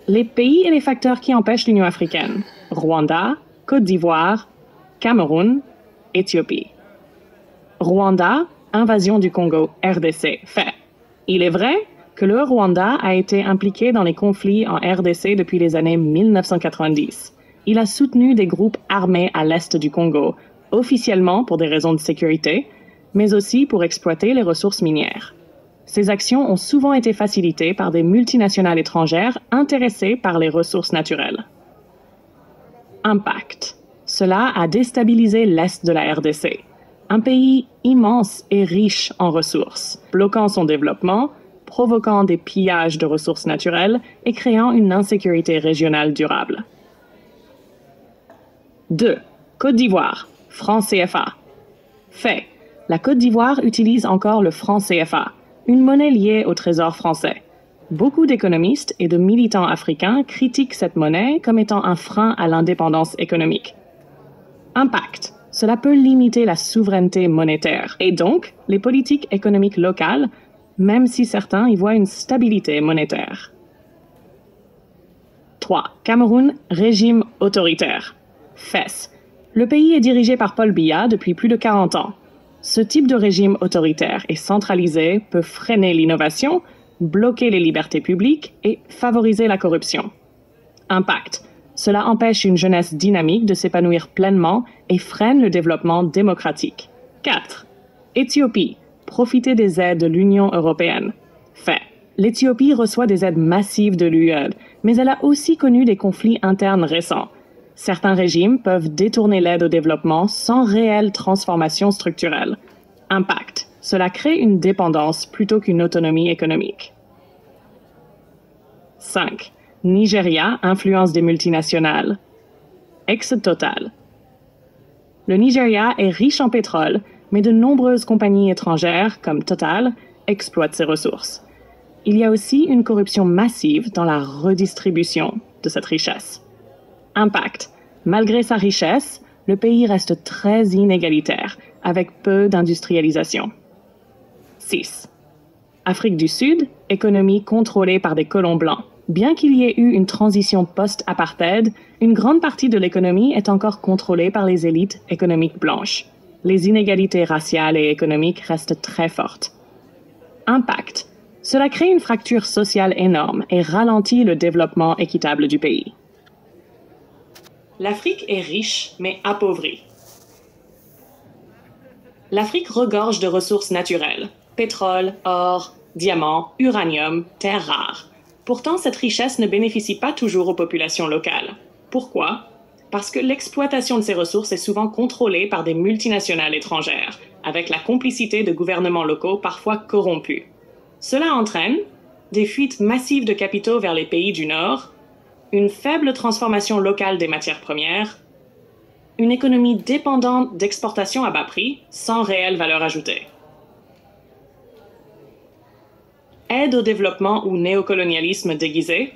Les pays et les facteurs qui empêchent l'Union africaine. Rwanda, Côte d'Ivoire, Cameroun, Éthiopie. Rwanda, invasion du Congo, RDC, fait. Il est vrai que le Rwanda a été impliqué dans les conflits en RDC depuis les années 1990. Il a soutenu des groupes armés à l'est du Congo, officiellement pour des raisons de sécurité, mais aussi pour exploiter les ressources minières. Ces actions ont souvent été facilitées par des multinationales étrangères intéressées par les ressources naturelles. Impact. Cela a déstabilisé l'est de la RDC, un pays immense et riche en ressources, bloquant son développement, provoquant des pillages de ressources naturelles et créant une insécurité régionale durable. 2. Côte d'Ivoire, franc CFA. Fait. La Côte d'Ivoire utilise encore le franc CFA, une monnaie liée au trésor français. Beaucoup d'économistes et de militants africains critiquent cette monnaie comme étant un frein à l'indépendance économique. Impact. Cela peut limiter la souveraineté monétaire et donc les politiques économiques locales, même si certains y voient une stabilité monétaire. 3. Cameroun, régime autoritaire. FES. Le pays est dirigé par Paul Biya depuis plus de 40 ans. Ce type de régime autoritaire et centralisé peut freiner l'innovation, bloquer les libertés publiques et favoriser la corruption. Impact. Cela empêche une jeunesse dynamique de s'épanouir pleinement et freine le développement démocratique. 4. Éthiopie. Profiter des aides de l'Union européenne. Fait. L'Éthiopie reçoit des aides massives de l'UE, mais elle a aussi connu des conflits internes récents. Certains régimes peuvent détourner l'aide au développement sans réelle transformation structurelle. Impact. Cela crée une dépendance plutôt qu'une autonomie économique. 5. Nigeria, influence des multinationales. Exode total. Le Nigeria est riche en pétrole, mais de nombreuses compagnies étrangères, comme Total, exploitent ses ressources. Il y a aussi une corruption massive dans la redistribution de cette richesse. Impact. Malgré sa richesse, le pays reste très inégalitaire, avec peu d'industrialisation. 6. Afrique du Sud, économie contrôlée par des colons blancs. Bien qu'il y ait eu une transition post-apartheid, une grande partie de l'économie est encore contrôlée par les élites économiques blanches. Les inégalités raciales et économiques restent très fortes. Impact. Cela crée une fracture sociale énorme et ralentit le développement équitable du pays. L'Afrique est riche, mais appauvrie. L'Afrique regorge de ressources naturelles, pétrole, or, diamants, uranium, terres rares. Pourtant, cette richesse ne bénéficie pas toujours aux populations locales. Pourquoi? Parce que l'exploitation de ces ressources est souvent contrôlée par des multinationales étrangères, avec la complicité de gouvernements locaux parfois corrompus. Cela entraîne des fuites massives de capitaux vers les pays du Nord, une faible transformation locale des matières premières, une économie dépendante d'exportations à bas prix, sans réelle valeur ajoutée. Aide au développement ou néocolonialisme déguisé.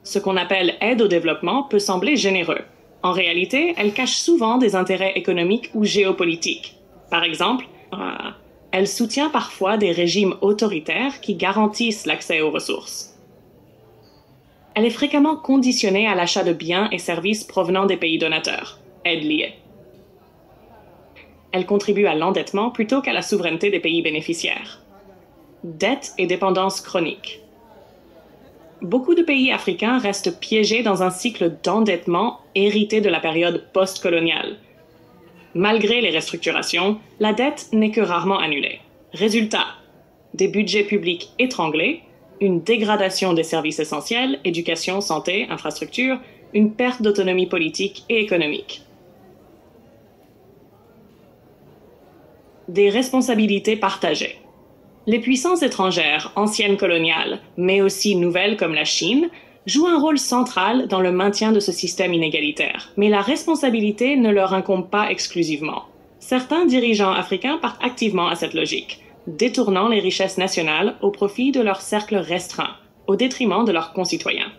Ce qu'on appelle aide au développement peut sembler généreux. En réalité, elle cache souvent des intérêts économiques ou géopolitiques. Par exemple, elle soutient parfois des régimes autoritaires qui garantissent l'accès aux ressources. Elle est fréquemment conditionnée à l'achat de biens et services provenant des pays donateurs, aide liée. Elle contribue à l'endettement plutôt qu'à la souveraineté des pays bénéficiaires. Dette et dépendance chronique. Beaucoup de pays africains restent piégés dans un cycle d'endettement hérité de la période post-coloniale. Malgré les restructurations, la dette n'est que rarement annulée. Résultat, des budgets publics étranglés, une dégradation des services essentiels, éducation, santé, infrastructure, une perte d'autonomie politique et économique. Des responsabilités partagées. Les puissances étrangères, anciennes coloniales, mais aussi nouvelles comme la Chine, jouent un rôle central dans le maintien de ce système inégalitaire. Mais la responsabilité ne leur incombe pas exclusivement. Certains dirigeants africains partent activement à cette logique, détournant les richesses nationales au profit de leur cercle restreint, au détriment de leurs concitoyens.